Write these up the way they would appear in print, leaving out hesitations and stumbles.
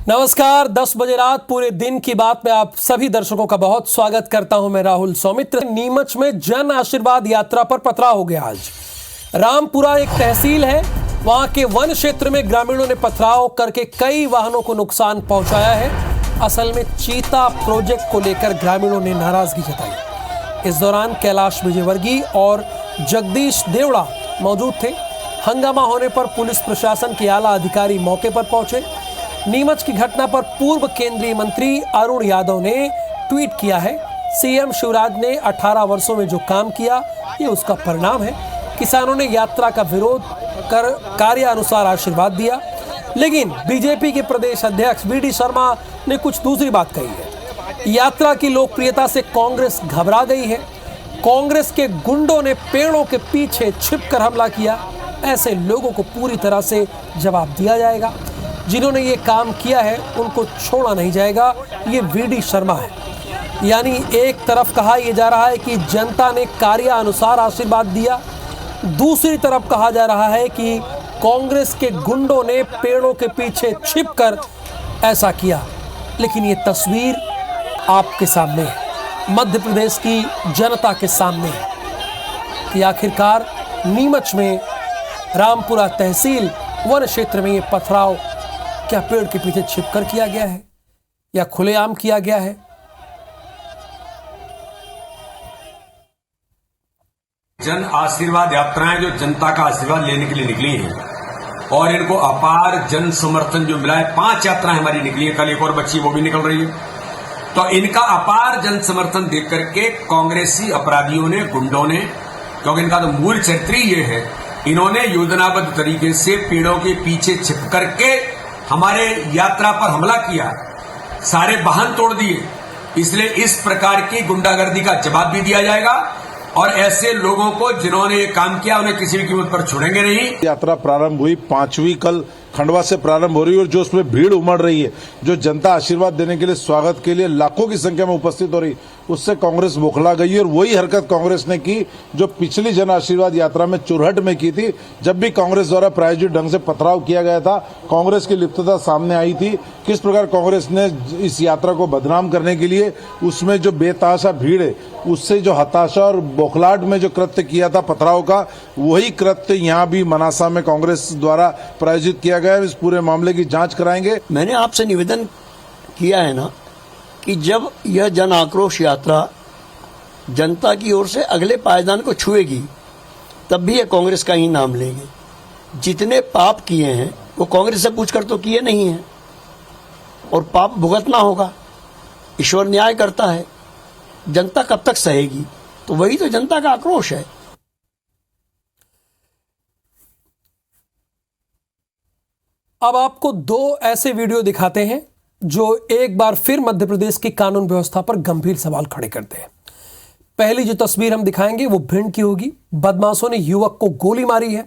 नमस्कार, 10 बजे रात पूरे दिन की बात में आप सभी दर्शकों का बहुत स्वागत करता हूं। मैं राहुल सौमित्र। नीमच में जन आशीर्वाद यात्रा पर पथराव हो गया। आज रामपुरा एक तहसील है, वहां के वन क्षेत्र में ग्रामीणों ने पथराव करके कई वाहनों को नुकसान पहुंचाया है। असल में चीता प्रोजेक्ट को लेकर ग्रामीणों ने नाराजगी जताई। इस दौरान कैलाश विजयवर्गीय और जगदीश देवड़ा मौजूद थे। हंगामा होने पर पुलिस प्रशासन के आला अधिकारी मौके पर पहुंचे। नीमच की घटना पर पूर्व केंद्रीय मंत्री अरुण यादव ने ट्वीट किया है, सीएम शिवराज ने 18 वर्षों में जो काम किया ये उसका परिणाम है। किसानों ने यात्रा का विरोध कर कार्यानुसार आशीर्वाद दिया, लेकिन बीजेपी के प्रदेश अध्यक्ष वी.डी. शर्मा ने कुछ दूसरी बात कही है। यात्रा की लोकप्रियता से कांग्रेस घबरा गई है। कांग्रेस के गुंडों ने पेड़ों के पीछे छिपकर हमला किया। ऐसे लोगों को पूरी तरह से जवाब दिया जाएगा। जिन्होंने ये काम किया है उनको छोड़ा नहीं जाएगा, ये वी.डी. शर्मा है। यानी एक तरफ कहा यह जा रहा है कि जनता ने कार्यानुसार आशीर्वाद दिया, दूसरी तरफ कहा जा रहा है कि कांग्रेस के गुंडों ने पेड़ों के पीछे छिपकर ऐसा किया। लेकिन ये तस्वीर आपके सामने है, मध्य प्रदेश की जनता के सामने है कि आखिरकार नीमच में रामपुरा तहसील वन क्षेत्र में ये पथराव क्या पेड़ के पीछे छिपकर किया गया है या खुलेआम किया गया है? जन आशीर्वाद यात्राएं जो जनता का आशीर्वाद लेने के लिए निकली हैं और इनको अपार जन समर्थन जो मिला है। 5 यात्राएं हमारी निकली है, कल एक और बच्ची वो भी निकल रही है। तो इनका अपार जन समर्थन देख करके कांग्रेसी अपराधियों ने, गुंडों ने, क्योंकि इनका तो मूल चरित्र ही ये है, इन्होंने योजनाबद्ध तरीके से पेड़ों के पीछे छिप करके हमारे यात्रा पर हमला किया, सारे वाहन तोड़ दिए। इसलिए इस प्रकार की गुंडागर्दी का जवाब भी दिया जाएगा और ऐसे लोगों को जिन्होंने ये काम किया उन्हें किसी भी कीमत पर छोड़ेंगे नहीं। यात्रा प्रारंभ हुई, 5वीं कल खंडवा से प्रारंभ हो रही है और जो उसमें भीड़ उमड़ रही है, जो जनता आशीर्वाद देने के लिए, स्वागत के लिए लाखों की संख्या में उपस्थित हो रही, उससे कांग्रेस बौखला गई और वही हरकत कांग्रेस ने की जो पिछली जन आशीर्वाद यात्रा में चुरहट में की थी। जब भी कांग्रेस द्वारा प्रायोजित ढंग से पथराव किया गया था, कांग्रेस की लिप्तता सामने आई थी। किस प्रकार कांग्रेस ने इस यात्रा को बदनाम करने के लिए उसमें जो बेतहाशा भीड़ है, उससे जो हताशा और बौखलाहट में जो कृत्य किया था पथराव का, वही कृत्य यहाँ भी मनासा में कांग्रेस द्वारा प्रायोजित किया गया है। इस पूरे मामले की जांच कराएंगे। मैंने आपसे निवेदन किया है ना कि जब यह जन आक्रोश यात्रा जनता की ओर से अगले पायदान को छुएगी तब भी यह कांग्रेस का ही नाम लेंगे। जितने पाप किए हैं वो कांग्रेस से पूछकर तो किए नहीं हैं और पाप भुगतना होगा। ईश्वर न्याय करता है, जनता कब तक सहेगी? तो वही तो जनता का आक्रोश है। अब आपको 2 ऐसे वीडियो दिखाते हैं जो एक बार फिर मध्य प्रदेश की कानून व्यवस्था पर गंभीर सवाल खड़े करते हैं। पहली जो तस्वीर हम दिखाएंगे वो भिंड की होगी। बदमाशों ने युवक को गोली मारी है।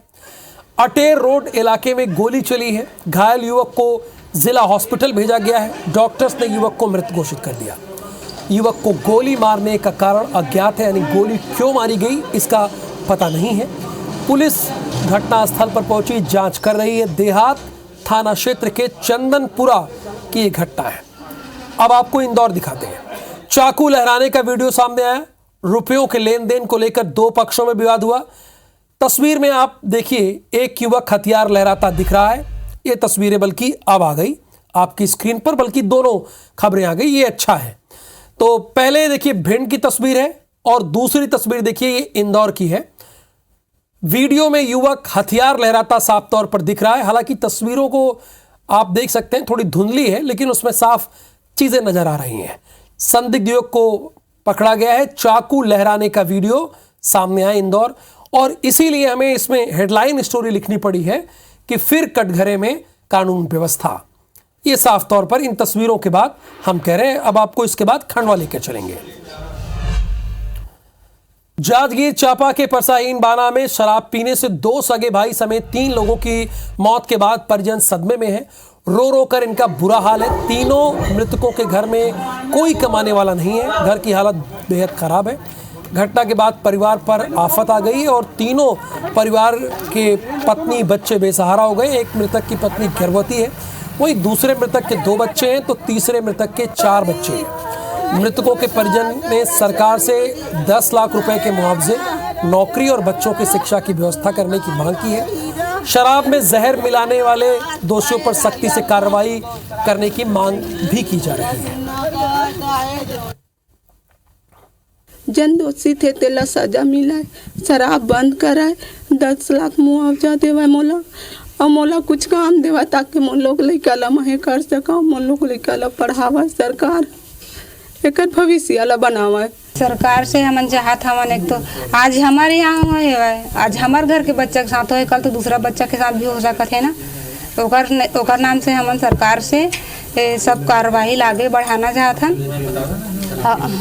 अटेर रोड इलाके में गोली चली है। घायल युवक को जिला हॉस्पिटल भेजा गया है। डॉक्टर्स ने युवक को मृत घोषित कर दिया। युवक को गोली मारने का कारण अज्ञात है, यानी गोली क्यों मारी गई इसका पता नहीं है। पुलिस घटनास्थल पर पहुंची, जांच कर रही है। देहात थाना क्षेत्र के चंदनपुरा की ये घटना है। अब आपको इंदौर दिखाते हैं। चाकू लहराने का वीडियो सामने आया। रुपयों के लेन देन को लेकर 2 पक्षों में विवाद हुआ। तस्वीर में आप देखिए, एक युवक हथियार लहराता दिख रहा है। ये तस्वीरें बल्कि अब आ गई आपकी स्क्रीन पर, बल्कि दोनों खबरें आ गई, ये अच्छा है। तो पहले देखिए भिंड की तस्वीर है और दूसरी तस्वीर देखिए ये इंदौर की है। वीडियो में युवक हथियार लहराता साफ तौर पर दिख रहा है। हालांकि तस्वीरों को आप देख सकते हैं, थोड़ी धुंधली है, लेकिन उसमें साफ चीजें नजर आ रही हैं। संदिग्ध युवक को पकड़ा गया है। चाकू लहराने का वीडियो सामने आया इंदौर, और इसीलिए हमें इसमें हेडलाइन स्टोरी लिखनी पड़ी है कि फिर कटघरे में कानून व्यवस्था। ये साफ तौर पर इन तस्वीरों के बाद हम कह रहे हैं। अब आपको इसके बाद खंडवा लेकर चलेंगे। जांजगीर चांपा के परसाहीन बाना में शराब पीने से 2 सगे भाई समेत 3 लोगों की मौत के बाद परिजन सदमे में है। रो रो कर इनका बुरा हाल है। तीनों मृतकों के घर में कोई कमाने वाला नहीं है। घर की हालत बेहद खराब है। घटना के बाद परिवार पर आफत आ गई और तीनों परिवार के पत्नी बच्चे बेसहारा हो गए। एक मृतक की पत्नी गर्भवती है। वहीं दूसरे मृतक के 2 बच्चे हैं तो तीसरे मृतक के 4 बच्चे हैं। मृतकों के परिजन ने सरकार से 10 लाख रुपए के मुआवजे, नौकरी और बच्चों की शिक्षा की व्यवस्था करने की मांग की है। शराब में जहर मिलाने वाले दोषियों पर सख्ती से कार्रवाई करने की मांग भी की जा रही है। जन दोषी थे तेला सजा मिला है, शराब बंद कराए, 10 लाख मुआवजा देवा मोला और मोला कुछ काम देवा ताकि मोन लोग लइका ला महे कर सका, मोन लोग लइका ला पढ़ावा, सरकार एकर भविष्य ला बनावा। सरकार से हमन चाहत हमन एक तो आज हमारे यहाँ हुए, आज हमारे घर के बच्चा के साथ हो, कल तो दूसरा बच्चा के साथ भी हो सकत है ना। ओकर नाम से हमन सरकार से सब कार्रवाई लागे बढ़ाना चाहत हन,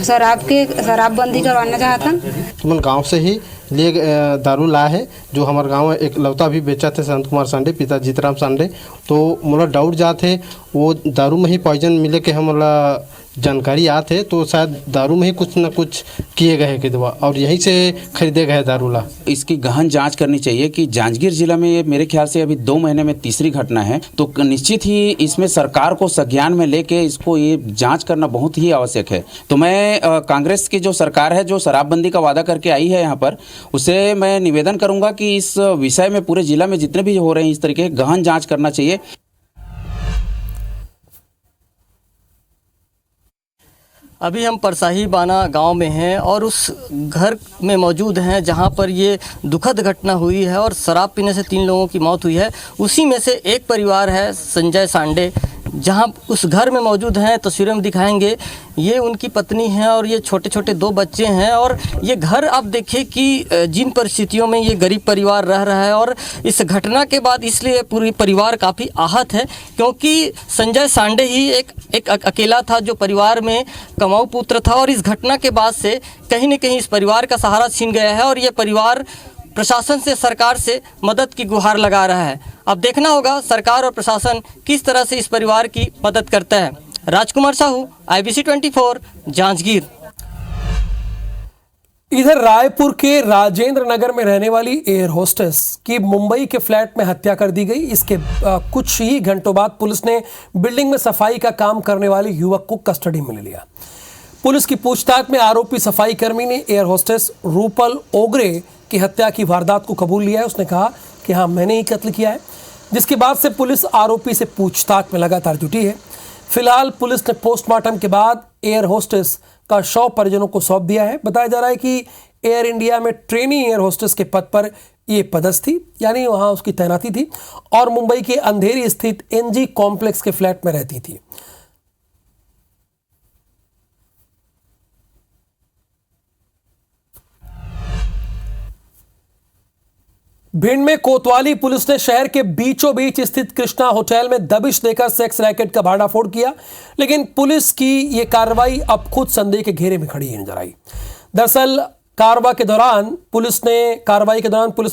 शराबबंदी करवाना चाहत हन। तुमन गांव से ही लिए दारू ला है, जो हमारे गांव में एक लौता भी बेचा थे संत कुमार सांडे, पिता जीतराम सांडे। तो मोला डाउट जात है वो दारू में ही पॉइजन मिले के हमला जानकारी आते है, तो शायद दारू में ही कुछ न कुछ किए गए के दवा और यहीं से खरीदे गए दारू ला। इसकी गहन जांच करनी चाहिए कि जांजगीर जिला में ये मेरे ख्याल से अभी 2 महीने में तीसरी घटना है, तो निश्चित ही इसमें सरकार को संज्ञान में लेके इसको ये जांच करना बहुत ही आवश्यक है। तो मैं कांग्रेस की जो सरकार है, जो शराबबंदी का वादा करके आई है यहाँ पर, उससे मैं निवेदन करूँगा कि इस विषय में पूरे जिला में जितने भी हो रहे हैं इस तरीके गहन जाँच करना चाहिए। अभी हम परसाही बाना गांव में हैं और उस घर में मौजूद हैं जहां पर ये दुखद घटना हुई है और शराब पीने से 3 लोगों की मौत हुई है। उसी में से एक परिवार है संजय सांडे, जहां उस घर में मौजूद हैं, तस्वीरें में दिखाएंगे। ये उनकी पत्नी है और ये छोटे छोटे 2 बच्चे हैं और ये घर आप देखिए कि जिन परिस्थितियों में ये गरीब परिवार रह रहा है। और इस घटना के बाद इसलिए पूरी परिवार काफ़ी आहत है, क्योंकि संजय सांडे ही एक अकेला था जो परिवार में कमाऊ पुत्र था और इस घटना के बाद से कहीं न कहीं इस परिवार का सहारा छीन गया है और ये परिवार प्रशासन से, सरकार से मदद की गुहार लगा रहा है। अब देखना होगा सरकार और प्रशासन किस तरह से इस परिवार की मदद करता है। राजकुमार साहू, IBC 24, जांजगीर। इधर रायपुर के राजेंद्र नगर में रहने वाली एयर होस्टेस की मुंबई के फ्लैट में हत्या कर दी गई। इसके कुछ ही घंटों बाद पुलिस ने बिल्डिंग में सफाई का काम करने वाले युवक को कस्टडी में ले लिया। पुलिस की पूछताछ में आरोपी सफाई कर्मी ने एयर होस्टेस रूपल ओगरे की हत्या की वारदात को कबूल लिया है। उसने कहा कि हाँ, मैंने ही कत्ल किया है, जिसके बाद से पुलिस आरोपी से पूछताछ में लगातार जुटी है। फिलहाल पुलिस ने पोस्टमार्टम के बाद एयर होस्टेस का शव परिजनों को सौंप दिया है। बताया जा रहा है कि एयर इंडिया में ट्रेनी एयर होस्टेस के पद पर ये पदस्थ थी, यानी वहां उसकी तैनाती थी और मुंबई के अंधेरी स्थित NG कॉम्प्लेक्स के फ्लैट में रहती थी। भिंड में कोतवाली पुलिस ने शहर के बीचों बीच स्थित कृष्णा होटल में दबिश देकर सेक्स रैकेट का भांडाफोड़ किया, लेकिन पुलिस की यह कार्रवाई अब खुद संदेह के घेरे में खड़ी नजर आई। दरअसल कार्रवाई के दौरान पुलिस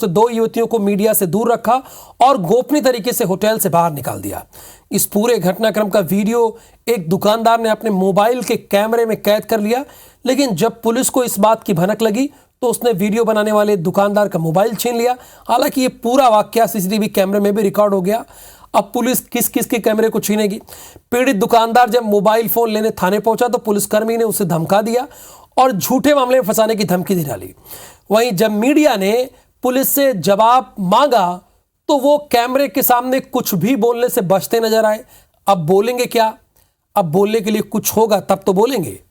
ने 2 युवतियों को मीडिया से दूर रखा और गोपनीय तरीके से होटल से बाहर निकाल दिया। इस पूरे घटनाक्रम का वीडियो एक दुकानदार ने अपने मोबाइल के कैमरे में कैद कर लिया, लेकिन जब पुलिस को इस बात की भनक लगी तो उसने वीडियो बनाने वाले दुकानदार का मोबाइल छीन लिया। हालांकि ये पूरा वाकया CCTV कैमरे में भी रिकॉर्ड हो गया। अब पुलिस किस किस के कैमरे को छीनेगी। पीड़ित दुकानदार जब मोबाइल फोन लेने थाने पहुंचा तो पुलिसकर्मी ने उसे धमका दिया और झूठे मामले में फंसाने की धमकी दी डाली। वहीं जब मीडिया ने पुलिस से जवाब मांगा तो वो कैमरे के सामने कुछ भी बोलने से बचते नजर आए। अब बोलेंगे क्या? अब बोलने के लिए कुछ होगा तब तो बोलेंगे।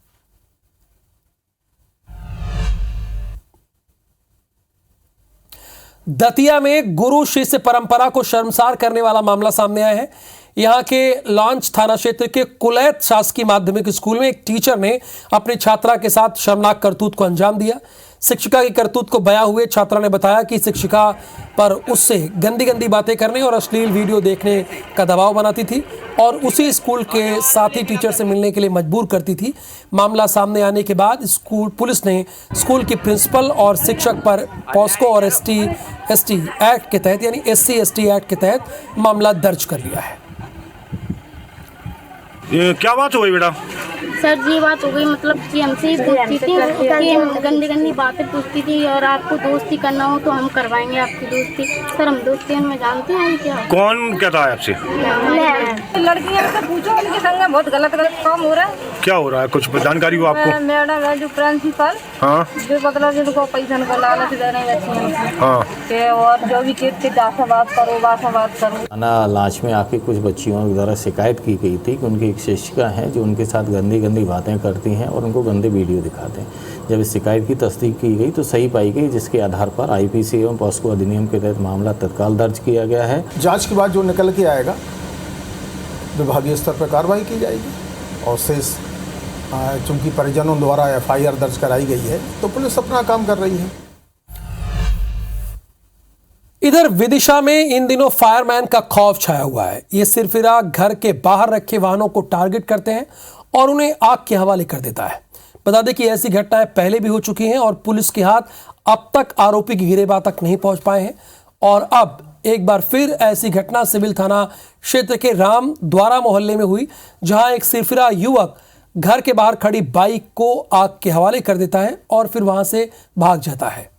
दतिया में गुरु शिष्य परंपरा को शर्मसार करने वाला मामला सामने आया है। यहां के लॉन्च थाना क्षेत्र के कुलैत शासकीय माध्यमिक स्कूल में एक टीचर ने अपनी छात्रा के साथ शर्मनाक करतूत को अंजाम दिया। शिक्षिका की करतूत को बयां हुए छात्रा ने बताया कि शिक्षिका पर उससे गंदी गंदी बातें करने और अश्लील वीडियो देखने का दबाव बनाती थी और उसी स्कूल के साथी टीचर से मिलने के लिए मजबूर करती थी। मामला सामने आने के बाद पुलिस ने स्कूल की प्रिंसिपल और शिक्षक पर पॉस्को और SC एक्ट के तहत यानी SC ST एक्ट के तहत मामला दर्ज कर लिया है। क्या बात हो गई बेटा? सर ये बात हो गई, मतलब कि हमसे ही पूछती थी कि गंदी गंदी बातें पूछती थी और आपको दोस्ती करना हो तो हम करवाएंगे आपकी दोस्ती। सर हम दोस्ती में जानते हैं क्या? कौन कहता है आपसे? लड़कियां से पूछो, उनके संग में बहुत गलत काम हो रहा है। क्या हो रहा है, कुछ जानकारी हो आपको? मैडम है जो प्रिंसिपल, हाँ, जो मतलब जिनको पैसा का लालच दे रहे हैं, हाँ, के और जो भी कहते बात करो। थाना लांच में आके कुछ बच्चियों द्वारा शिकायत की गई थी कि उनकी एक शिक्षिका हैं जो उनके साथ गंदी गंदी बातें करती हैं और उनको गंदे वीडियो दिखाते हैं। जब इस शिकायत की तस्दीक की गई तो सही पाई गई, जिसके आधार पर आईपीसी एवं पॉस्को अधिनियम के तहत मामला तत्काल दर्ज किया गया है। जांच के बाद जो निकल के आएगा विभागीय स्तर पर कार्रवाई की जाएगी और शेष चूंकि परिजनों द्वारा FIR दर्ज कराई गई है तो पुलिस अपना काम कर रही है। इधर विदिशा में इन दिनों फायरमैन का खौफ छाया हुआ है। ये सिरफिरा घर के बाहर रखे वाहनों को टारगेट करते हैं और उन्हें आग के हवाले कर देता है। बता दें कि ऐसी घटनाएं पहले भी हो चुकी हैं और पुलिस के हाथ अब तक आरोपी की गिरफ्तारी तक नहीं पहुंच पाए हैं। और अब एक बार फिर ऐसी घटना सिविल थाना क्षेत्र के राम द्वारा मोहल्ले में हुई, जहां एक सिरफिरा युवक घर के बाहर खड़ी बाइक को आग के हवाले कर देता है और फिर वहां से भाग जाता है।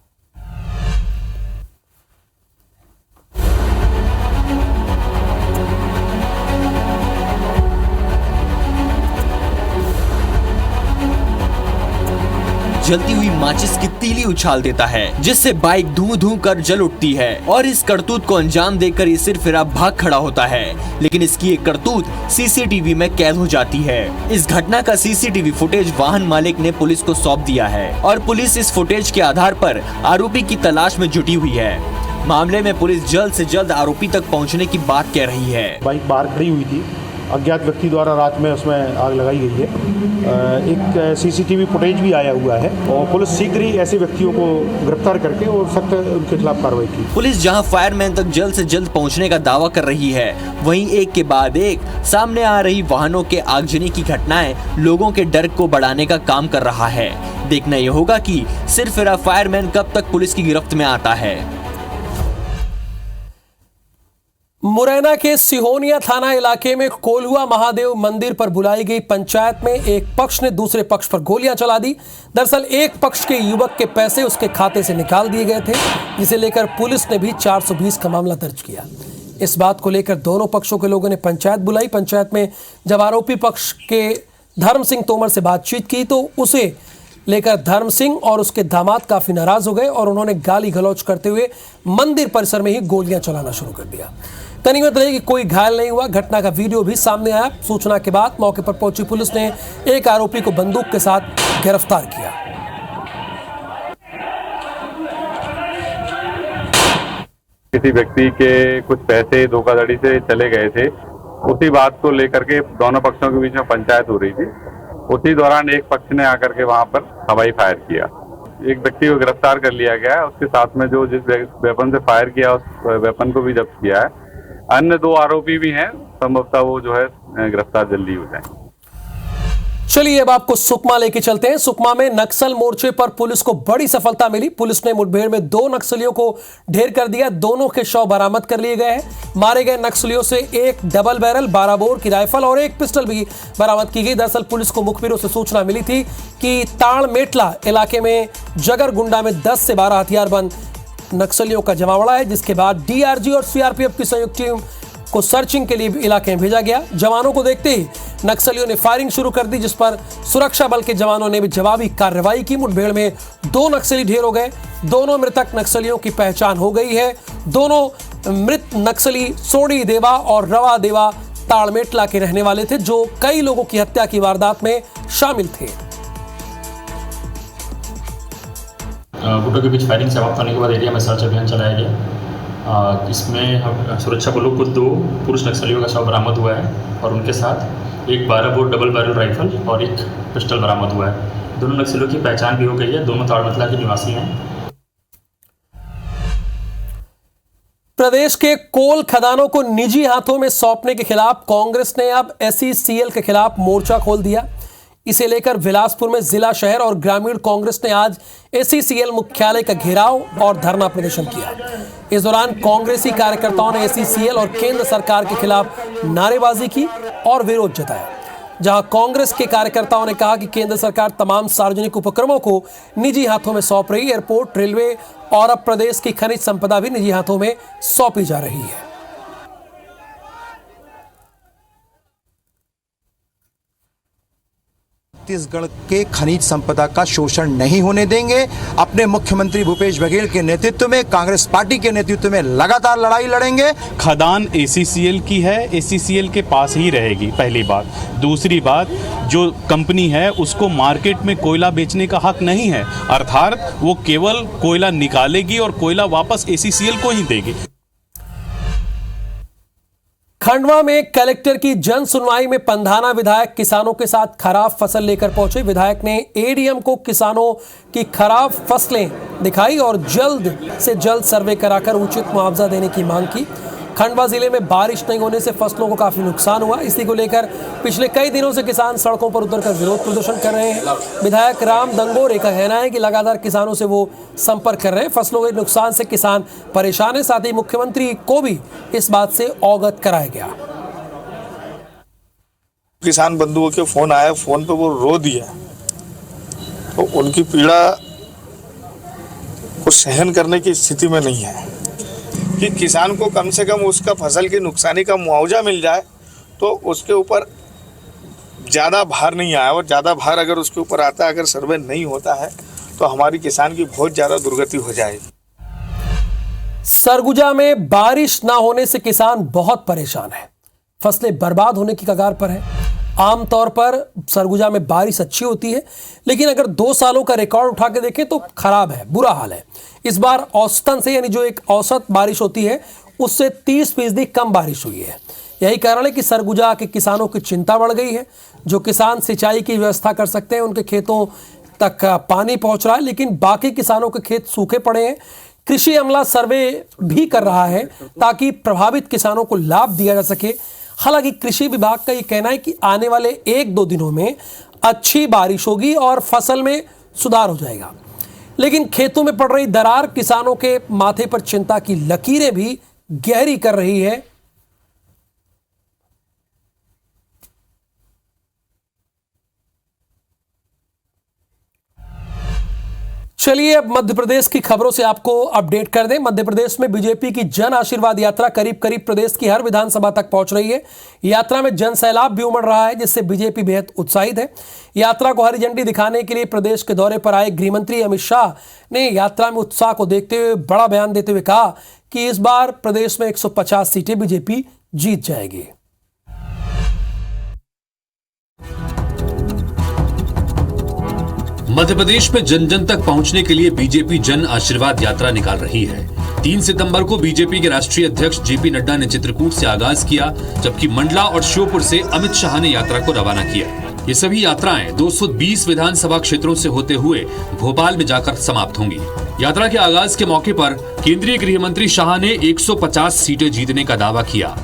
जलती हुई माचिस की तीली उछाल देता है, जिससे बाइक धूं धूं कर जल उठती है और इस करतूत को अंजाम देकर ये सिरफिरा भाग खड़ा होता है। लेकिन इसकी एक करतूत सीसीटीवी में कैद हो जाती है। इस घटना का सीसीटीवी फुटेज वाहन मालिक ने पुलिस को सौंप दिया है और पुलिस इस फुटेज के आधार पर आरोपी की तलाश में जुटी हुई है। मामले में पुलिस जल्द से जल्द आरोपी तक पहुँचने की बात कह रही है। बाइक बाहर खड़ी हुई थी, अज्ञात व्यक्ति द्वारा रात में उसमें आग लगाई गई है। एक सीसीटीवी फुटेज भी आया हुआ है और पुलिस शीघ्र ही ऐसे व्यक्तियों को गिरफ्तार करके और सख्त उनके खिलाफ कार्रवाई की। पुलिस जहां फायरमैन तक जल्द से जल्द पहुंचने का दावा कर रही है, वहीं एक के बाद एक सामने आ रही वाहनों के आगजनी की घटनाएं लोगों के डर को बढ़ाने का काम कर रहा है। देखना यह होगा कि सिरफिरा फायरमैन कब तक पुलिस की गिरफ्त में आता है। मुरैना के सिहोनिया थाना इलाके में कोल्हुआ महादेव मंदिर पर बुलाई गई पंचायत में एक पक्ष ने दूसरे पक्ष पर गोलियां चला दी। दरअसल एक पक्ष के युवक के पैसे उसके खाते से निकाल दिए गए थे, जिसे लेकर पुलिस ने भी 420 का मामला दर्ज किया। इस बात को लेकर दोनों पक्षों के लोगों ने पंचायत बुलाई। पंचायत में जब आरोपी पक्ष के धर्म सिंह तोमर से बातचीत की तो उसे लेकर धर्म सिंह और उसके दामाद काफी नाराज हो गए और उन्होंने गाली गलौज करते हुए मंदिर परिसर में ही गोलियां चलाना शुरू कर दिया। गनीमत रही कि कोई घायल नहीं हुआ। घटना का वीडियो भी सामने आया। सूचना के बाद मौके पर पहुंची पुलिस ने एक आरोपी को बंदूक के साथ गिरफ्तार किया। किसी व्यक्ति के कुछ पैसे धोखाधड़ी से चले गए थे, उसी बात को लेकर के दोनों पक्षों के बीच में पंचायत हो रही थी। उसी दौरान एक पक्ष ने आकर के वहां पर हवाई फायर किया। एक व्यक्ति को गिरफ्तार कर लिया गया है। उसके साथ में जो जिस वेपन से फायर किया उस वेपन को भी जब्त किया है। अन्य दो आरोपी भी हैं, संभवतः वो जो है गिरफ्तार जल्दी हो जाए। चलिए अब आपको सुकमा लेके चलते हैं। सुकमा में नक्सल मोर्चे पर पुलिस को बड़ी सफलता मिली। पुलिस ने मुठभेड़ में 2 नक्सलियों को ढेर कर दिया। दोनों के शव बरामद कर लिए गए हैं। मारे गए नक्सलियों से एक डबल बैरल 12 बोर की राइफल और एक पिस्टल भी बरामद की गई। दरअसल पुलिस को मुखबिरों से सूचना मिली थी कि ताड़मेटला इलाके में जगरगुंडा में 10 से 12 हथियारबंद नक्सलियों का जमावड़ा है, जिसके बाद डीआरजी और सीआरपीएफ की संयुक्त टीम को सर्चिंग के लिए इलाके में भेजा गया। जवानों को देखते ही नक्सलियों ने फायरिंग शुरू कर दी, जिस पर सुरक्षा बल के जवानों ने भी जवाबी कार्रवाई की। मुठभेड़ में 2 नक्सली ढेर हो गए। दोनों मृतक नक्सलियों की पहचान हो गई है। दोनों मृत नक्सली सोडी देवा और रवा देवा ताड़मेटला के रहने वाले थे, जो कई लोगों की हत्या की वारदात में शामिल थे। गुटों के बीच फायरिंग समाप्त होने के बाद एरिया में सर्च अभियान चलाया गया। इसमें हम सुरक्षा बलों को 2 पुरुष नक्सलियों का शव बरामद हुआ है और उनके साथ एक 12 बोर डबल बैरल राइफल और एक पिस्टल बरामद हुआ है। दोनों नक्सलियों की पहचान भी हो गई है। दोनों ताड़मेटला के निवासी हैं। प्रदेश के कोल खदानों को निजी हाथों में सौंपने के खिलाफ कांग्रेस ने अब SECL के खिलाफ मोर्चा खोल दिया। इसे लेकर बिलासपुर में जिला, शहर और ग्रामीण कांग्रेस ने आज SECL मुख्यालय का घेराव और धरना प्रदर्शन किया। इस दौरान कांग्रेसी कार्यकर्ताओं ने SECL और केंद्र सरकार के खिलाफ नारेबाजी की और विरोध जताया। जहां कांग्रेस के कार्यकर्ताओं ने कहा कि केंद्र सरकार तमाम सार्वजनिक उपक्रमों को निजी हाथों में सौंप रही है। एयरपोर्ट, रेलवे और अब प्रदेश की खनिज संपदा भी निजी हाथों में सौंपी जा रही है। छत्तीसगढ़ के खनिज संपदा का शोषण नहीं होने देंगे। अपने मुख्यमंत्री भूपेश बघेल के नेतृत्व में, कांग्रेस पार्टी के नेतृत्व में लगातार लड़ाई लड़ेंगे। खदान ACCL की है, ACCL के पास ही रहेगी, पहली बात। दूसरी बात, जो कंपनी है उसको मार्केट में कोयला बेचने का हक नहीं है, अर्थात वो केवल कोयला निकालेगी और कोयला वापस ACCL को ही देगी। खंडवा में कलेक्टर की जन सुनवाई में पंधाना विधायक किसानों के साथ खराब फसल लेकर पहुंचे। विधायक ने ADM को किसानों की खराब फसलें दिखाई और जल्द से जल्द सर्वे कराकर उचित मुआवजा देने की मांग की। खंडवा जिले में बारिश नहीं होने से फसलों को काफी नुकसान हुआ। इसी को लेकर पिछले कई दिनों से किसान सड़कों पर उतरकर विरोध प्रदर्शन कर रहे हैं। विधायक राम दंगोरे का कहना है कि लगातार किसानों से वो संपर्क कर रहे हैं। फसलों के नुकसान से किसान परेशान है। साथ ही मुख्यमंत्री को भी इस बात से अवगत कराया गया। किसान बंधुओं के फोन आया, फोन पे वो रो दिया, तो उनकी पीड़ा को सहन करने की स्थिति में नहीं है कि किसान को कम से कम उसका फसल की नुकसानी का मुआवजा मिल जाए तो उसके ऊपर ज़्यादा भार नहीं आया। और ज़्यादा भार अगर उसके ऊपर आता है, अगर सर्वे नहीं होता है तो हमारी किसान की बहुत ज़्यादा दुर्गति हो जाएगी। सरगुजा में बारिश ना होने से किसान बहुत परेशान है। फसलें बर्बाद होने की कगार पर है। आमतौर पर सरगुजा में बारिश अच्छी होती है, लेकिन अगर 2 सालों का रिकॉर्ड उठा के देखें तो खराब है, बुरा हाल है। इस बार औसतन से, यानी जो एक औसत बारिश होती है उससे 30% कम बारिश हुई है। यही कारण है कि सरगुजा के किसानों की चिंता बढ़ गई है। जो किसान सिंचाई की व्यवस्था कर सकते हैं उनके खेतों तक पानी पहुंच रहा है, लेकिन बाकी किसानों के खेत सूखे पड़े हैं। कृषि अमला सर्वे भी कर रहा है ताकि प्रभावित किसानों को लाभ दिया जा सके। हालांकि कृषि विभाग का यह कहना है कि आने वाले 1-2 दिनों में अच्छी बारिश होगी और फसल में सुधार हो जाएगा, लेकिन खेतों में पड़ रही दरार किसानों के माथे पर चिंता की लकीरें भी गहरी कर रही है। चलिए अब मध्य प्रदेश की खबरों से आपको अपडेट कर दें। मध्य प्रदेश में बीजेपी की जन आशीर्वाद यात्रा करीब करीब प्रदेश की हर विधानसभा तक पहुंच रही है। यात्रा में जन सैलाब भी उमड़ रहा है, जिससे बीजेपी बेहद उत्साहित है। यात्रा को हरी झंडी दिखाने के लिए प्रदेश के दौरे पर आए गृहमंत्री अमित शाह ने यात्रा में उत्साह को देखते हुए बड़ा बयान देते हुए कहा कि इस बार प्रदेश में 150 सीटें बीजेपी जीत जाएगी। मध्य प्रदेश में जन जन तक पहुंचने के लिए बीजेपी जन आशीर्वाद यात्रा निकाल रही है। 3 सितंबर को बीजेपी के राष्ट्रीय अध्यक्ष जेपी नड्डा ने चित्रकूट से आगाज किया, जबकि मंडला और श्योपुर से अमित शाह ने यात्रा को रवाना किया। ये सभी यात्राएं 220 विधानसभा क्षेत्रों से होते हुए भोपाल में जाकर समाप्त होंगी। यात्रा के आगाज के मौके पर केंद्रीय गृह मंत्री शाह ने 150 सीटें जीतने का दावा किया।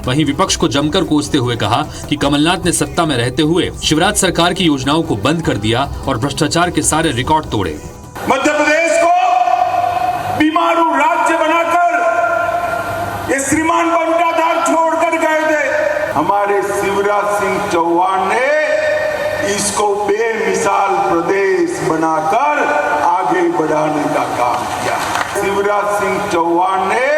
वहीं विपक्ष को जमकर कोसते हुए कहा कि कमलनाथ ने सत्ता में रहते हुए शिवराज सरकार की योजनाओं को बंद कर दिया और भ्रष्टाचार के सारे रिकॉर्ड तोड़े। मध्य प्रदेश को बीमारू राज्य बनाकर ये श्रीमान बंटाधार छोड़कर गए थे। हमारे शिवराज सिंह चौहान ने इसको बेमिसाल प्रदेश बनाकर आगे बढ़ाने का काम किया। शिवराज सिंह चौहान ने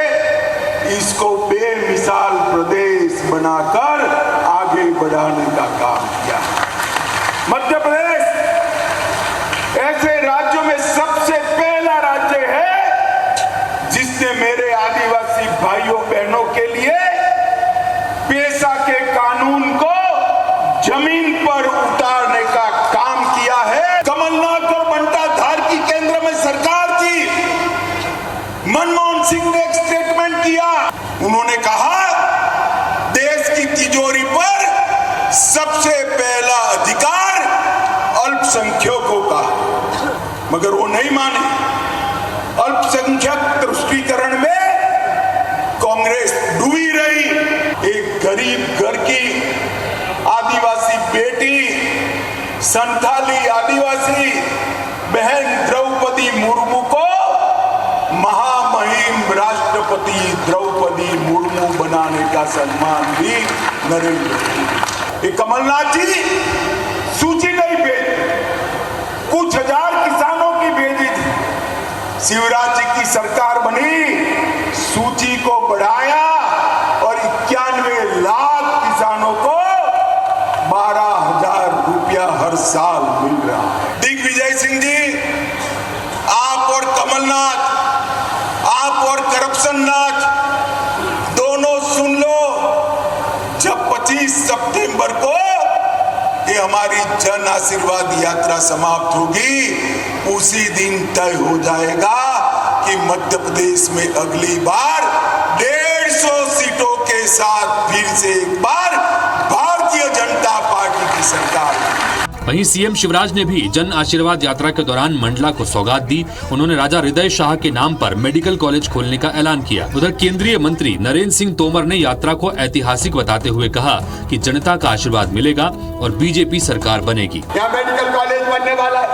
इसको बेमिसाल प्रदेश बनाकर आगे बढ़ाने का काम किया। मध्य प्रदेश ऐसे राज्यों में सबसे पहला राज्य है जिसने मेरे आदिवासी भाइयों बहनों के लिए पेशा के कानून को जमीन पर उतारने का काम किया है। कमलनाथ और बंटाधार की केंद्र में सरकार थी। मनमोहन सिंह ने एक स्टेटमेंट किया, उन्होंने कहा देश की तिजोरी पर सबसे पहला अधिकार अल्पसंख्यकों का, मगर वो नहीं माने। अल्पसंख्यक तुष्टीकरण में कांग्रेस डूबी रही। एक गरीब घर की आदिवासी बेटी, संथाली आदिवासी बहन द्रौपदी मुर्मू को महामहिम राष्ट्रपति द्रौपदी मुर्मू बनाने का सम्मान भी नरेंद्र मोदी। कि कमलनाथ जी सूची नहीं भेजी, कुछ हजार किसानों की भेजी थी। शिवराज जी की सरकार बनी, सूची को बढ़ाया और 91 लाख किसानों को 12,000 रुपया हर साल मिल रहा है। दिग्विजय सिंह जी, आप और कमलनाथ, आप और करप्शन नाथ दोनों सुन लो, जब 25 सितंबर को ये हमारी जन आशीर्वाद यात्रा समाप्त होगी, उसी दिन तय हो जाएगा कि मध्य प्रदेश में अगली बार 150 सीटों के साथ फिर से एक बार भारतीय जनता पार्टी की सरकार। वहीं सीएम शिवराज ने भी जन आशीर्वाद यात्रा के दौरान मंडला को सौगात दी। उन्होंने राजा हृदय शाह के नाम पर मेडिकल कॉलेज खोलने का ऐलान किया। उधर केंद्रीय मंत्री नरेंद्र सिंह तोमर ने यात्रा को ऐतिहासिक बताते हुए कहा कि जनता का आशीर्वाद मिलेगा और बीजेपी सरकार बनेगी। यहाँ मेडिकल कॉलेज बनने वाला है।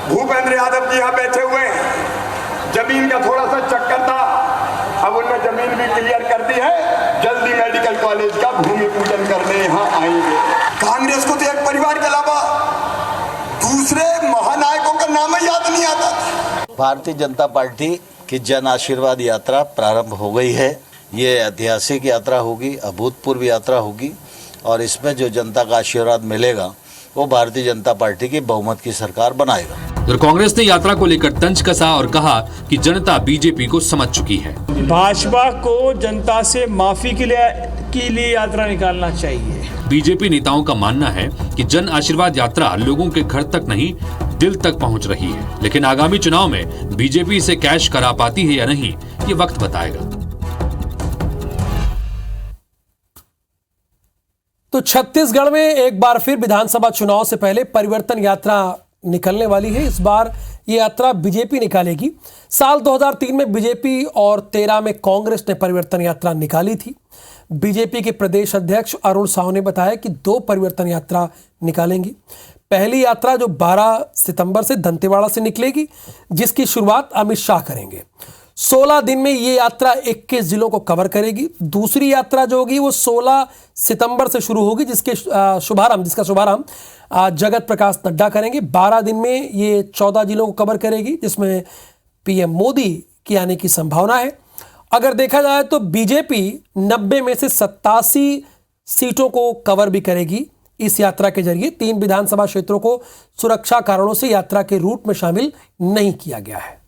भूपेंद्र यादव जी यहाँ बैठे हुए हैं। जमीन का थोड़ा सा चक्कर था, अब उन्होंने जमीन भी क्लियर कर दी है। जल्दी मेडिकल कॉलेज का भूमि पूजन करने यहाँ आएंगे। कांग्रेस को तो एक परिवार के अलावा दूसरे महानायकों का नाम ही याद नहीं आता। भारतीय जनता पार्टी की जन आशीर्वाद यात्रा प्रारंभ हो गई है। ये ऐतिहासिक यात्रा होगी, अभूतपूर्व यात्रा होगी और इसमें जो जनता का आशीर्वाद मिलेगा वो भारतीय जनता पार्टी की बहुमत की सरकार बनाएगा। उधर कांग्रेस ने यात्रा को लेकर तंज कसा और कहा कि जनता बीजेपी को समझ चुकी है। भाजपा को जनता से माफी के लिए यात्रा निकालना चाहिए। बीजेपी नेताओं का मानना है कि जन आशीर्वाद यात्रा लोगों के घर तक नहीं, दिल तक पहुंच रही है, लेकिन आगामी चुनाव में बीजेपी इसे कैश करा पाती है या नहीं, ये वक्त बताएगा। तो छत्तीसगढ़ में एक बार फिर विधानसभा चुनाव से पहले परिवर्तन यात्रा निकलने वाली है। इस बार ये यात्रा बीजेपी निकालेगी। साल 2003 में बीजेपी और 13 में कांग्रेस ने परिवर्तन यात्रा निकाली थी। बीजेपी के प्रदेश अध्यक्ष अरुण साहू ने बताया कि 2 परिवर्तन यात्रा निकालेंगी। पहली यात्रा जो 12 सितंबर से दंतेवाड़ा से निकलेगी, जिसकी शुरुआत अमित शाह करेंगे। 16 दिन में ये यात्रा 21 जिलों को कवर करेगी। दूसरी यात्रा जो होगी वो 16 सितंबर से शुरू होगी, जिसका शुभारंभ जगत प्रकाश नड्डा करेंगे। 12 दिन में ये 14 जिलों को कवर करेगी, जिसमें पीएम मोदी की आने की संभावना है। अगर देखा जाए तो बीजेपी 90 में से 87 सीटों को कवर भी करेगी इस यात्रा के जरिए। 3 विधानसभा क्षेत्रों को सुरक्षा कारणों से यात्रा के रूट में शामिल नहीं किया गया है।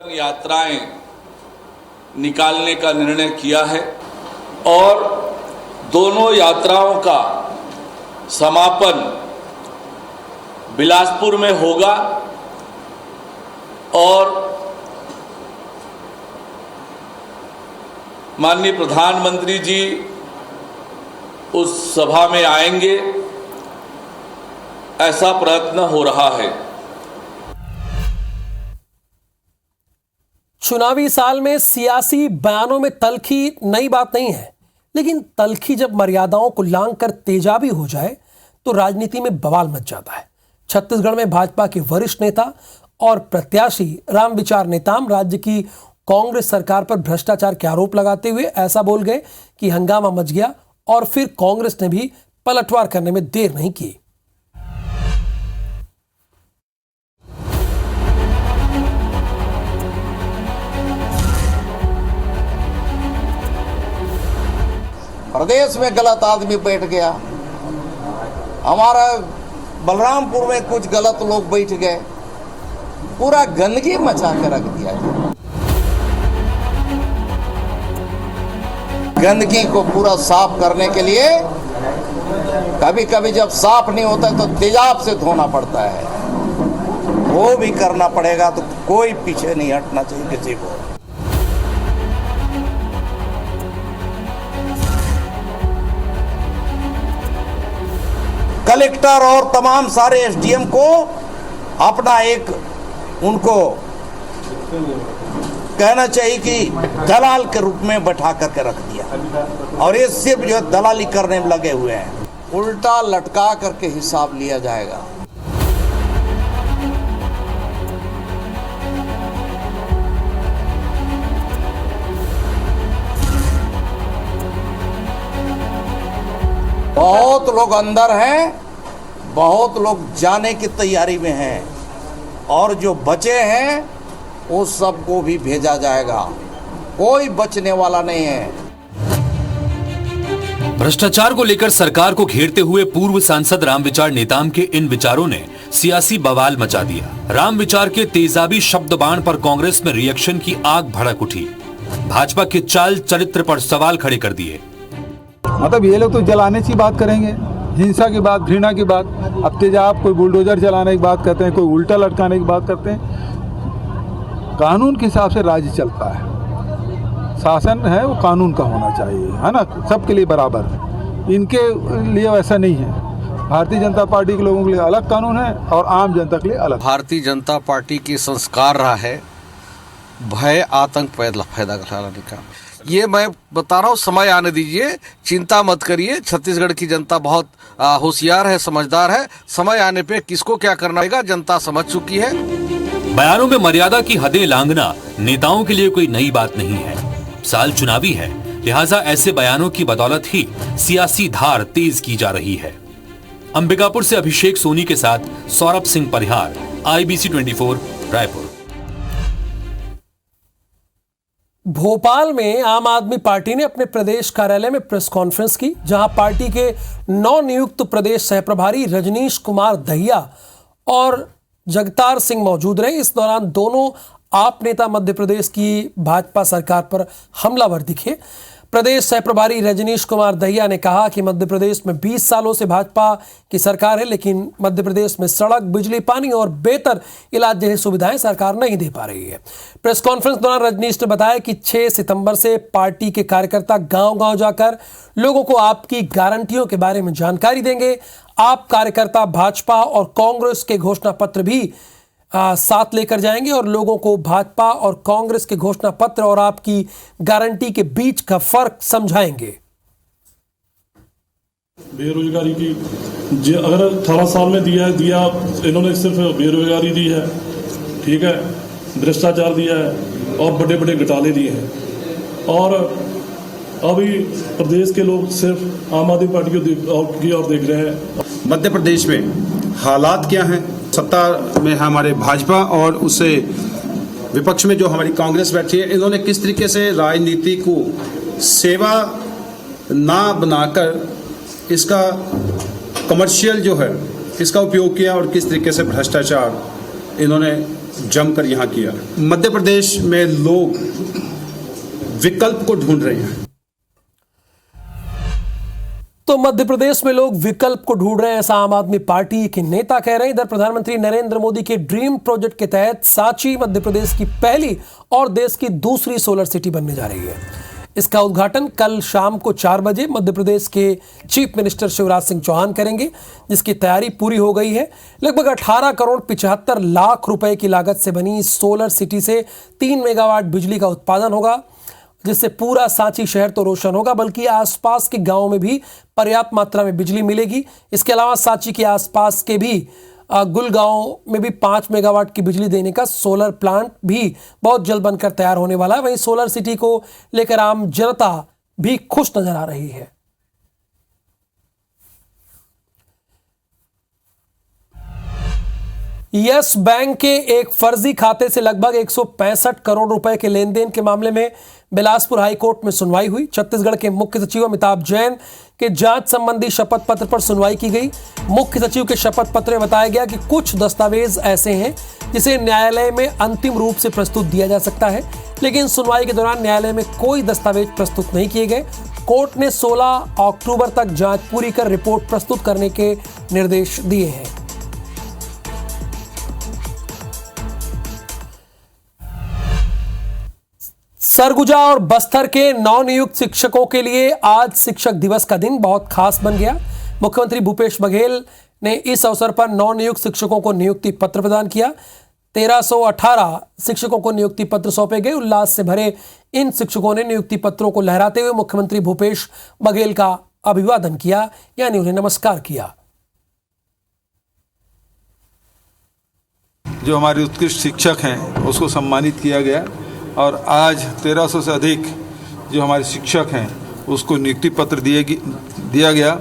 यात्राएं निकालने का निर्णय किया है और दोनों यात्राओं का समापन बिलासपुर में होगा और माननीय प्रधानमंत्री जी उस सभा में आएंगे, ऐसा प्रयत्न हो रहा है। चुनावी साल में सियासी बयानों में तल्खी नई बात नहीं है, लेकिन तल्खी जब मर्यादाओं को लांघकर तेजाबी हो जाए तो राजनीति में बवाल मच जाता है। छत्तीसगढ़ में भाजपा के वरिष्ठ नेता और प्रत्याशी रामविचार नेताम राज्य की कांग्रेस सरकार पर भ्रष्टाचार के आरोप लगाते हुए ऐसा बोल गए कि हंगामा मच गया और फिर कांग्रेस ने भी पलटवार करने में देर नहीं की। प्रदेश में गलत आदमी बैठ गया, हमारा बलरामपुर में कुछ गलत लोग बैठ गए, पूरा गंदगी मचा कर रख दिया। गंदगी को पूरा साफ करने के लिए कभी कभी जब साफ नहीं होता तो तेजाब से धोना पड़ता है, वो भी करना पड़ेगा। तो कोई पीछे नहीं हटना चाहिए किसी को। कलेक्टर और तमाम सारे एसडीएम को अपना एक उनको कहना चाहिए कि दलाल के रूप में बैठा करके रख दिया और ये सिर्फ जो दलाली करने में लगे हुए हैं। उल्टा लटका करके हिसाब लिया जाएगा। बहुत लोग अंदर हैं, बहुत लोग जाने की तैयारी में हैं, और जो बचे हैं उस सबको भी भेजा जाएगा, कोई बचने वाला नहीं है। भ्रष्टाचार को लेकर सरकार को घेरते हुए पूर्व सांसद रामविचार नेताम के इन विचारों ने सियासी बवाल मचा दिया। रामविचार के तेजाबी शब्द बाण पर कांग्रेस में रिएक्शन की आग भड़क उठी। भाजपा के चाल चरित्र पर सवाल खड़े कर दिए। मतलब ये लोग तो जलाने की बात करेंगे, हिंसा की बात, घृणा की बात। अब तेजाब कोई बुलडोजर चलाने की बात करते हैं, कोई उल्टा लटकाने की बात करते हैं। कानून के हिसाब से राज्य चलता है, शासन है वो कानून का होना चाहिए, है ना, सबके लिए बराबर। इनके लिए वैसा नहीं है। भारतीय जनता पार्टी के लोगों के लिए अलग कानून है और आम जनता के लिए अलग। भारतीय जनता पार्टी की संस्कार रहा है भय आतंक पैदा कराने का। ये मैं बता रहा हूँ, समय आने दीजिए, चिंता मत करिए। छत्तीसगढ़ की जनता बहुत होशियार है, समझदार है। समय आने पे किसको क्या करना होगा जनता समझ चुकी है। बयानों में मर्यादा की हदें लांघना नेताओं के लिए कोई नई बात नहीं है। साल चुनावी है, लिहाजा ऐसे बयानों की बदौलत ही सियासी धार तेज की जा रही है। अंबिकापुर से अभिषेक सोनी के साथ सौरभ सिंह परिहार, IBC 24 रायपुर। भोपाल में आम आदमी पार्टी ने अपने प्रदेश कार्यालय में प्रेस कॉन्फ्रेंस की, जहां पार्टी के नवनियुक्त प्रदेश सहप्रभारी रजनीश कुमार दहिया और जगतार सिंह मौजूद रहे। इस दौरान दोनों आप नेता मध्य प्रदेश की भाजपा सरकार पर हमलावर दिखे। प्रदेश सहप्रभारी रजनीश कुमार दहिया ने कहा कि मध्य प्रदेश में 20 सालों से भाजपा की सरकार है, लेकिन मध्य प्रदेश में सड़क, बिजली, पानी और बेहतर इलाज जैसी सुविधाएं सरकार नहीं दे पा रही है। प्रेस कॉन्फ्रेंस दौरान रजनीश ने बताया कि 6 सितंबर से पार्टी के कार्यकर्ता गांव-गांव जाकर लोगों को आपकी गारंटियों के बारे में जानकारी देंगे। आप कार्यकर्ता भाजपा और कांग्रेस के घोषणा पत्र भी साथ लेकर जाएंगे और लोगों को भाजपा और कांग्रेस के घोषणा पत्र और आपकी गारंटी के बीच का फर्क समझाएंगे। बेरोजगारी की अगर 18 साल में दिया इन्होंने सिर्फ बेरोजगारी दी है, ठीक है, भ्रष्टाचार दिया है और बड़े बड़े घोटाले दिए हैं। और अभी प्रदेश के लोग सिर्फ आम आदमी पार्टी की ओर देख रहे हैं। मध्य प्रदेश में हालात क्या हैं? सत्ता में हमारे भाजपा और उससे विपक्ष में जो हमारी कांग्रेस बैठी है, इन्होंने किस तरीके से राजनीति को सेवा ना बनाकर इसका कमर्शियल जो है इसका उपयोग किया और किस तरीके से भ्रष्टाचार इन्होंने जमकर यहाँ किया। मध्य प्रदेश में लोग विकल्प को ढूंढ रहे हैं। तो मध्य प्रदेश में लोग विकल्प को ढूंढ रहे हैं, ऐसा आम आदमी पार्टी के नेता कह रहे हैं। इधर प्रधानमंत्री नरेंद्र मोदी के ड्रीम प्रोजेक्ट के तहत सांची मध्य प्रदेश की पहली और देश की दूसरी सोलर सिटी बनने जा रही है। इसका उद्घाटन कल शाम को 4 बजे मध्य प्रदेश के चीफ मिनिस्टर शिवराज सिंह चौहान करेंगे, जिसकी तैयारी पूरी हो गई है। लगभग 18 करोड़ 75 लाख रुपए की लागत से बनी इस सोलर सिटी से 3 मेगावाट बिजली का उत्पादन होगा, जिससे पूरा सांची शहर तो रोशन होगा, बल्कि आसपास के गांवों में भी पर्याप्त मात्रा में बिजली मिलेगी। इसके अलावा सांची के आसपास के भी गुलगांव में भी 5 मेगावाट की बिजली देने का सोलर प्लांट भी बहुत जल्द बनकर तैयार होने वाला है। वहीं सोलर सिटी को लेकर आम जनता भी खुश नजर आ रही है। यस बैंक के एक फर्जी खाते से लगभग 165 करोड़ रुपए के लेन देन के मामले में बिलासपुर हाईकोर्ट में सुनवाई हुई। छत्तीसगढ़ के मुख्य सचिव अमिताभ जैन के जांच संबंधी शपथ पत्र पर सुनवाई की गई। मुख्य सचिव के शपथ पत्र में बताया गया कि कुछ दस्तावेज ऐसे हैं जिसे न्यायालय में अंतिम रूप से प्रस्तुत दिया जा सकता है, लेकिन सुनवाई के दौरान न्यायालय में कोई दस्तावेज प्रस्तुत नहीं किए गए। कोर्ट ने 16 अक्टूबर तक जांच पूरी कर रिपोर्ट प्रस्तुत करने के निर्देश दिए हैं। सरगुजा और बस्तर के नवनियुक्त शिक्षकों के लिए आज शिक्षक दिवस का दिन बहुत खास बन गया। मुख्यमंत्री भूपेश बघेल ने इस अवसर पर नवनियुक्त शिक्षकों को नियुक्ति पत्र प्रदान किया। 1318 शिक्षकों को नियुक्ति पत्र सौंपे गए। उल्लास से भरे इन शिक्षकों ने नियुक्ति पत्रों को लहराते हुए मुख्यमंत्री भूपेश बघेल का अभिवादन किया, यानी उन्हें नमस्कार किया। जो हमारे उत्कृष्ट शिक्षक हैं उसको सम्मानित किया गया और आज 1300 से अधिक जो हमारे शिक्षक हैं उसको नियुक्ति पत्र दिया गया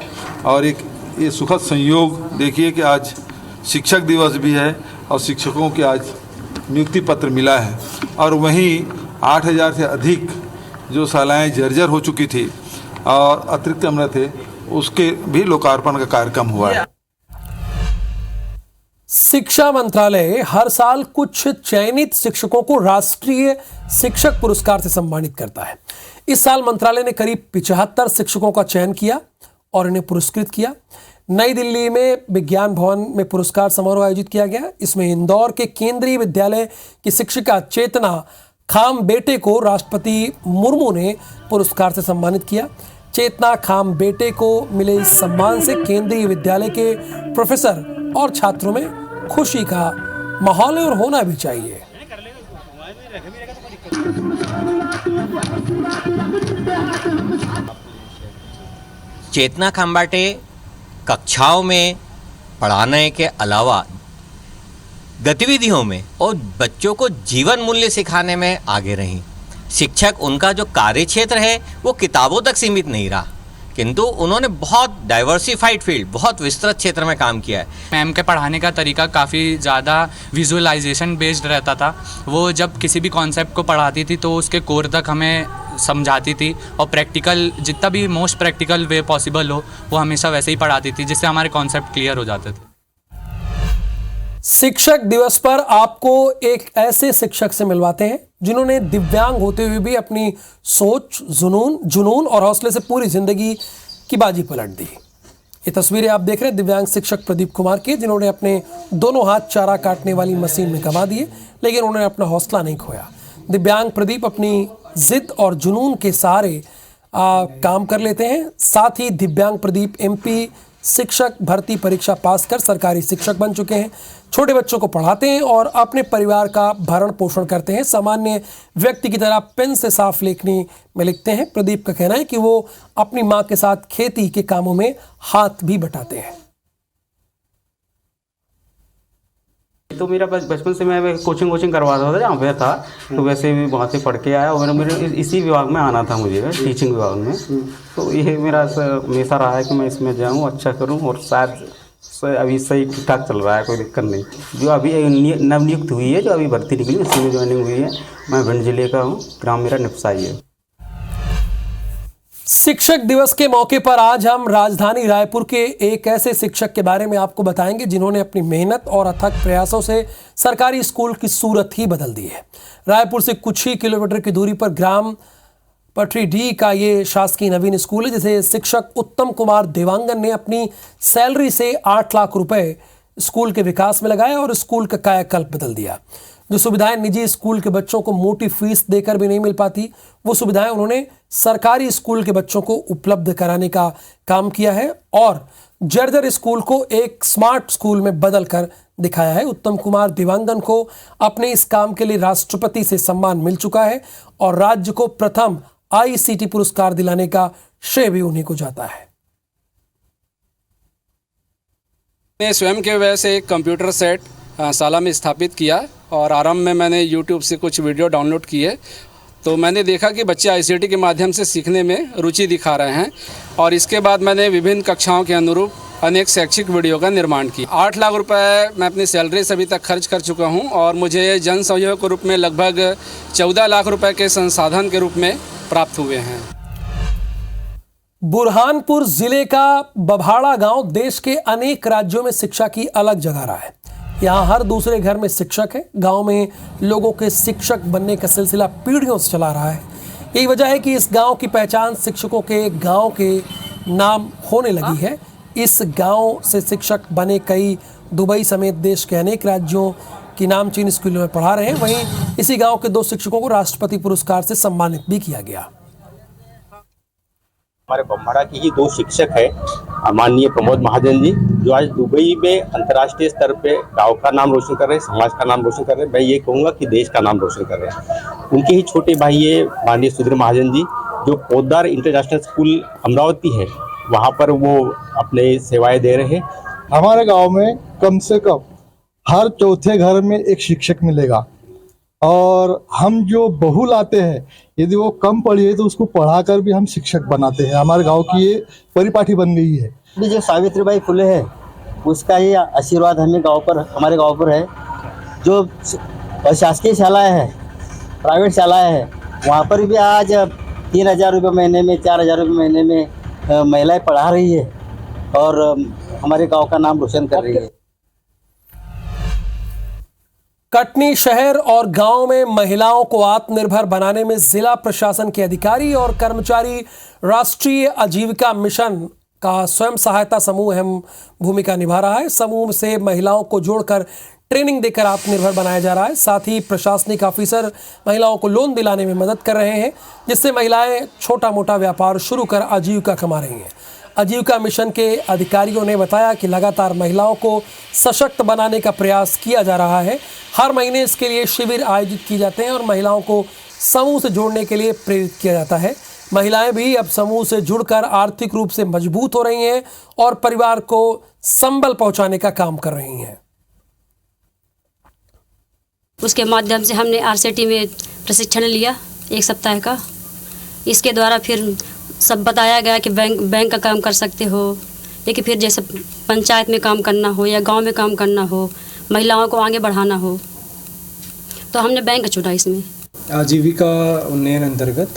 और एक ये सुखद संयोग देखिए कि आज शिक्षक दिवस भी है और शिक्षकों के आज नियुक्ति पत्र मिला है, और वहीं 8,000 से अधिक जो शालाएँ जर्जर हो चुकी थी और अतिरिक्त कमरे थे, उसके भी लोकार्पण का कार्यक्रम हुआ है। शिक्षा मंत्रालय हर साल कुछ चयनित शिक्षकों को राष्ट्रीय शिक्षक पुरस्कार से सम्मानित करता है। इस साल मंत्रालय ने करीब 75 शिक्षकों का चयन किया और इन्हें पुरस्कृत किया। नई दिल्ली में विज्ञान भवन में पुरस्कार समारोह आयोजित किया गया। इसमें इंदौर के केंद्रीय विद्यालय की शिक्षिका चेतना खामबेटे को राष्ट्रपति मुर्मू ने पुरस्कार से सम्मानित किया। चेतना खामबेटे को मिले इस सम्मान से केंद्रीय विद्यालय के प्रोफेसर और छात्रों में खुशी का माहौल है और होना भी चाहिए। चेतना खामबेटे कक्षाओं में पढ़ाने के अलावा गतिविधियों में और बच्चों को जीवन मूल्य सिखाने में आगे रहीं। शिक्षक उनका जो कार्य क्षेत्र है वो किताबों तक सीमित नहीं रहा, किंतु उन्होंने बहुत डाइवर्सिफाइड फील्ड, बहुत विस्तृत क्षेत्र में काम किया है। मैम के पढ़ाने का तरीका काफ़ी ज़्यादा विजुअलाइजेशन बेस्ड रहता था। वो जब किसी भी कॉन्सेप्ट को पढ़ाती थी तो उसके कोर तक हमें समझाती थी, और प्रैक्टिकल जितना भी मोस्ट प्रैक्टिकल वे पॉसिबल हो वो हमेशा वैसे ही पढ़ाती थी, जिससे हमारे कॉन्सेप्ट क्लियर हो जाते थे। शिक्षक दिवस पर आपको एक ऐसे शिक्षक से मिलवाते हैं जिन्होंने दिव्यांग होते हुए भी अपनी सोच, जुनून और हौसले से पूरी जिंदगी की बाजी पलट दी। ये तस्वीरें आप देख रहे हैं दिव्यांग शिक्षक प्रदीप कुमार की, जिन्होंने अपने दोनों हाथ चारा काटने वाली मशीन में गंवा दिए, लेकिन उन्होंने अपना हौसला नहीं खोया। दिव्यांग प्रदीप अपनी जिद और जुनून के सहारे काम कर लेते हैं। साथ ही दिव्यांग प्रदीप MP शिक्षक भर्ती परीक्षा पास कर सरकारी शिक्षक बन चुके हैं। छोटे बच्चों को पढ़ाते हैं और अपने परिवार का भरण पोषण करते हैं। सामान्य व्यक्ति की तरह पेन से साफ लेखनी में लिखते हैं। प्रदीप का कहना है कि वो अपनी मां के साथ खेती के कामों में हाथ भी बटाते हैं। तो मेरा बचपन से मैं कोचिंग करवाता था जहाँ पे था, तो वैसे भी वहाँ से पढ़ के आया और मेरे इसी विभाग में आना था मुझे, टीचिंग विभाग में। तो ये मेरा हमेशा रहा है कि मैं इसमें जाऊँ, अच्छा करूँ, और शायद अभी सही ठीक ठाक चल रहा है, कोई दिक्कत नहीं। जो अभी नवनियुक्त हुई है, जो अभी भर्ती निकली, उसी में ज्वाइनिंग हुई है। मैं भिंड जिले का हूँ, ग्राम मेरा निपसाई है। शिक्षक दिवस के मौके पर आज हम राजधानी रायपुर के एक ऐसे शिक्षक के बारे में आपको बताएंगे जिन्होंने अपनी मेहनत और अथक प्रयासों से सरकारी स्कूल की सूरत ही बदल दी है। रायपुर से कुछ ही किलोमीटर की दूरी पर ग्राम पटरी डी का ये शासकीय नवीन स्कूल है, जिसे शिक्षक उत्तम कुमार देवांगन ने अपनी सैलरी से 8 लाख रुपए स्कूल के विकास में लगाया और स्कूल का कायाकल्प बदल दिया। जो सुविधाएं निजी स्कूल के बच्चों को मोटी फीस देकर भी नहीं मिल पाती, वो सुविधाएं उन्होंने सरकारी स्कूल के बच्चों को उपलब्ध कराने का काम किया है और जर्जर स्कूल को एक स्मार्ट स्कूल में बदल कर दिखाया है। उत्तम कुमार देवांगन को अपने इस काम के लिए राष्ट्रपति से सम्मान मिल चुका है और राज्य को प्रथम ICT पुरस्कार दिलाने का श्रेय भी उन्हीं को जाता है। मैंने स्वयं के वजह से एक कंप्यूटर सेट शाला में स्थापित किया और आरंभ में मैंने YouTube से कुछ वीडियो डाउनलोड किए, तो मैंने देखा कि बच्चे ICT के माध्यम से सीखने में रुचि दिखा रहे हैं और इसके बाद मैंने विभिन्न कक्षाओं के अनुरूप अनेक शैक्षिक वीडियो का निर्माण किया। 8 लाख रुपए मैं अपनी सैलरी से अभी तक खर्च कर चुका हूं और मुझे जन सहयोग के रूप में लगभग 14 लाख रुपए के संसाधन के रूप में प्राप्त हुए हैं। बुरहानपुर जिले का बभाड़ा गांव देश के अनेक राज्यों में शिक्षा की अलग जगह रहा है। यहाँ हर दूसरे घर में शिक्षक है। गांव में लोगों के शिक्षक बनने का सिलसिला पीढ़ियों से चला रहा है। यही वजह है कि इस गांव की पहचान शिक्षकों के गांव के नाम होने लगी है। इस गांव से शिक्षक बने कई दुबई समेत देश के अनेक राज्यों की नामचीन स्कूलों में पढ़ा रहे हैं। वहीं इसी गांव के 2 शिक्षकों को राष्ट्रपति पुरस्कार से सम्मानित भी किया गया। हमारे बम्बाड़ा के ही 2 शिक्षक है, माननीय प्रमोद महाजन जी, जो आज दुबई में अंतर्राष्ट्रीय स्तर पे गांव का नाम रोशन कर रहे हैं, समाज का नाम रोशन कर रहे हैं। मैं ये कहूँगा कि देश का नाम रोशन कर रहे हैं। उनके ही छोटे भाई है माननीय सुधीर महाजन जी, जो पोद्दार इंटरनेशनल स्कूल अमरावती है, वहाँ पर वो अपने सेवाएं दे रहे हैं। हमारे गाँव में कम से कम हर चौथे घर में एक शिक्षक मिलेगा और हम जो बहू लाते हैं, यदि वो कम पढ़ी है तो उसको पढ़ाकर भी हम शिक्षक बनाते हैं। हमारे गांव की ये परिपाटी बन गई है। अभी जो सावित्रीबाई फुले है उसका ही आशीर्वाद हमें हमारे गांव पर है। जो शासकीय शालाएँ है, प्राइवेट शालाएँ है, वहाँ पर भी आज 3,000 रुपये महीने में, 4,000 रुपये महीने में महिलाएं पढ़ा रही है और हमारे गांव का नाम रोशन कर रही है। कटनी शहर और गांव में महिलाओं को आत्मनिर्भर बनाने में जिला प्रशासन के अधिकारी और कर्मचारी राष्ट्रीय आजीविका मिशन का स्वयं सहायता समूह अहम भूमिका निभा रहा है। समूह से महिलाओं को जोड़कर ट्रेनिंग देकर आत्मनिर्भर बनाया जा रहा है। साथ ही प्रशासनिक ऑफिसर महिलाओं को लोन दिलाने में मदद कर रहे हैं, जिससे महिलाएं छोटा मोटा व्यापार शुरू कर आजीविका कमा रही हैं। आजीविका मिशन के अधिकारियों ने बताया कि लगातार महिलाओं को सशक्त बनाने का प्रयास किया जा रहा है। हर महीने इसके लिए शिविर आयोजित किए जाते हैं और महिलाओं को समूह से जोड़ने के लिए प्रेरित किया जाता है। महिलाएं भी अब समूह से जुड़कर आर्थिक रूप से मजबूत हो रही हैं और परिवार को संबल पहुंचाने का काम कर रही हैं। उसके माध्यम से हमने आरसीटी में प्रशिक्षण लिया 1 सप्ताह का। इसके द्वारा फिर सब बताया गया कि बैंक का काम कर सकते हो, लेकिन फिर जैसे पंचायत में काम करना हो या गांव में काम करना हो, महिलाओं को आगे बढ़ाना हो, तो हमने बैंक चुना। इसमें आजीविका उन्नयन अंतर्गत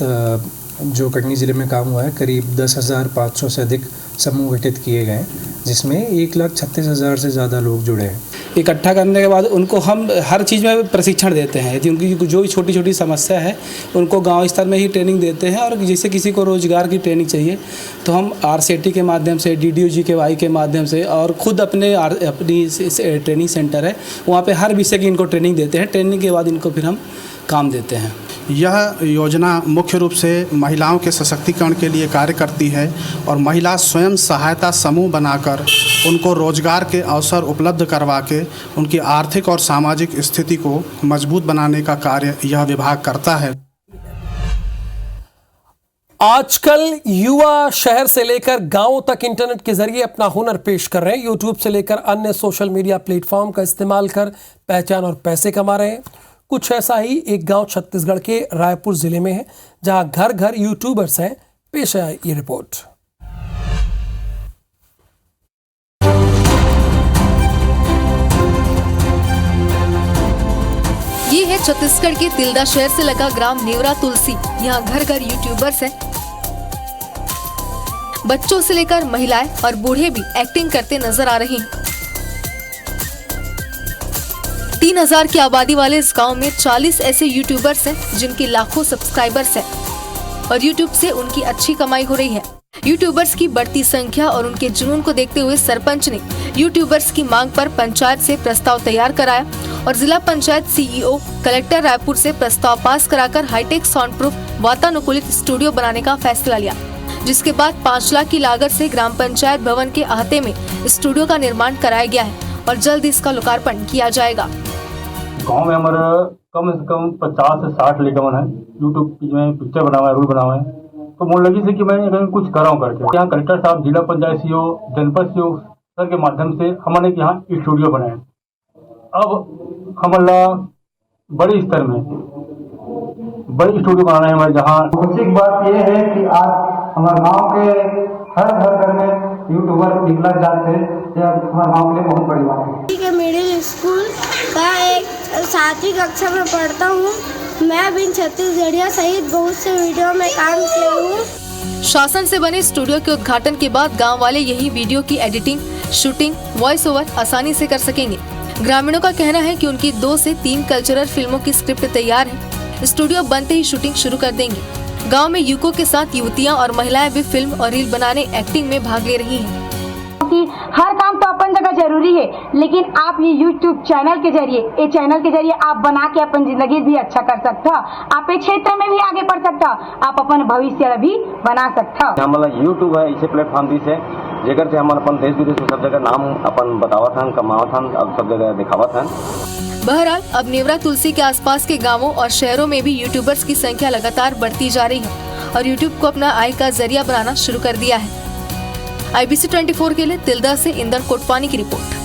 जो कटनी ज़िले में काम हुआ है, करीब 10,500 से अधिक समूह गठित किए गए, जिसमें 1,36,000 से ज़्यादा लोग जुड़े हैं। इकट्ठा करने के बाद उनको हम हर चीज़ में प्रशिक्षण देते हैं। यदि उनकी जो छोटी छोटी समस्या है उनको गांव स्तर में ही ट्रेनिंग देते हैं। और जैसे किसी को रोज़गार की ट्रेनिंग चाहिए तो हम आरसीटी के माध्यम से, DDOGKY के माध्यम से और ख़ुद अपनी ट्रेनिंग सेंटर है, वहाँ पे हर विषय की इनको ट्रेनिंग देते हैं। ट्रेनिंग के बाद इनको फिर हम काम देते हैं। यह योजना मुख्य रूप से महिलाओं के सशक्तिकरण के लिए कार्य करती है और महिला स्वयं सहायता समूह बनाकर उनको रोजगार के अवसर उपलब्ध करवा के उनकी आर्थिक और सामाजिक स्थिति को मजबूत बनाने का कार्य यह विभाग करता है। आजकल युवा शहर से लेकर गांवों तक इंटरनेट के जरिए अपना हुनर पेश कर रहे हैं। यूट्यूब से लेकर अन्य सोशल मीडिया प्लेटफॉर्म का इस्तेमाल कर पहचान और पैसे कमा रहे हैं। कुछ ऐसा ही एक गांव छत्तीसगढ़ के रायपुर जिले में है, जहां घर घर यूट्यूबर्स हैं। पेश है ये रिपोर्ट। ये है छत्तीसगढ़ के तिल्दा शहर से लगा ग्राम नेवरा तुलसी। यहाँ घर घर यूट्यूबर्स हैं। बच्चों से लेकर महिलाएं और बूढ़े भी एक्टिंग करते नजर आ रहे हैं। 3,000 की आबादी वाले इस गांव में 40 ऐसे यूट्यूबर्स हैं जिनके लाखों सब्सक्राइबर्स हैं और यूट्यूब से उनकी अच्छी कमाई हो रही है। यूट्यूबर्स की बढ़ती संख्या और उनके जुनून को देखते हुए सरपंच ने यूट्यूबर्स की मांग पर पंचायत से प्रस्ताव तैयार कराया और जिला पंचायत CEO कलेक्टर रायपुर से प्रस्ताव पास कराकर हाईटेक साउंड प्रूफ वातानुकूलित स्टूडियो बनाने का फैसला लिया, जिसके बाद 5 लाख की लागत से ग्राम पंचायत भवन के अहाते में स्टूडियो का निर्माण कराया गया है और जल्द इसका लोकार्पण किया जाएगा। गांव में हमारा कम से कम 50 से 60 लेकर है यूट्यूब में पिक्चर बना हुआ है, रूल बना हुआ है। तो मुझे लगी से कि मैं कहीं कुछ कर रहा हूँ करके। यहाँ कलेक्टर साहब, जिला पंचायत CEO, जनपद CEO सर के माध्यम से हमारे यहाँ स्टूडियो बनाए। अब हमारा बड़े स्तर में बड़ी स्टूडियो बनाना है हमारे। जहाँ खुशी की बात यह है कि आज हमारे गाँव के हर घर में यूट्यूबर निकल जाते हैं। हमारे गाँव के लिए बहुत बड़ी बात है। मिडिल स्कूल का एक 7वीं कक्षा में पढ़ता हूँ। मैं भी छत्तीसगढ़िया सहित बहुत से वीडियो में काम किया हूँ। शासन से बने स्टूडियो के उद्घाटन के बाद गांव वाले यही वीडियो की एडिटिंग, शूटिंग, वॉइस ओवर आसानी से कर सकेंगे। ग्रामीणों का कहना है कि उनकी 2 से 3 कल्चरल फिल्मों की स्क्रिप्ट तैयार है। स्टूडियो बनते ही शूटिंग शुरू कर देंगे। गांव में युवकों के साथ युवतियां और महिलाएं भी फिल्म और रील बनाने, एक्टिंग में भाग ले रही हैं। हर काम तो अपन जगह जरूरी है, लेकिन आप ये YouTube चैनल के जरिए आप बना के अपन जिंदगी भी अच्छा कर सकते हो। आप एक क्षेत्र में भी आगे बढ़ सकते हो, आप अपन भविष्य भी बना सकते हो। हमारा YouTube है इसे प्लेटफॉर्म दिस है जेकर से हमारे अपन देश विदेश में सब जगह नाम अपन बतावत हन, कमावत हन, अब सब जगह दिखावत हन। बहरहाल अब नेवरा तुलसी के आसपास के गांवों और शहरों में भी यूट्यूबर्स की संख्या लगातार बढ़ती जा रही है और यूट्यूब को अपना आय का जरिया बनाना शुरू कर दिया है। IBC 24 के लिए तिल्दा से इंदर कोटपानी की रिपोर्ट।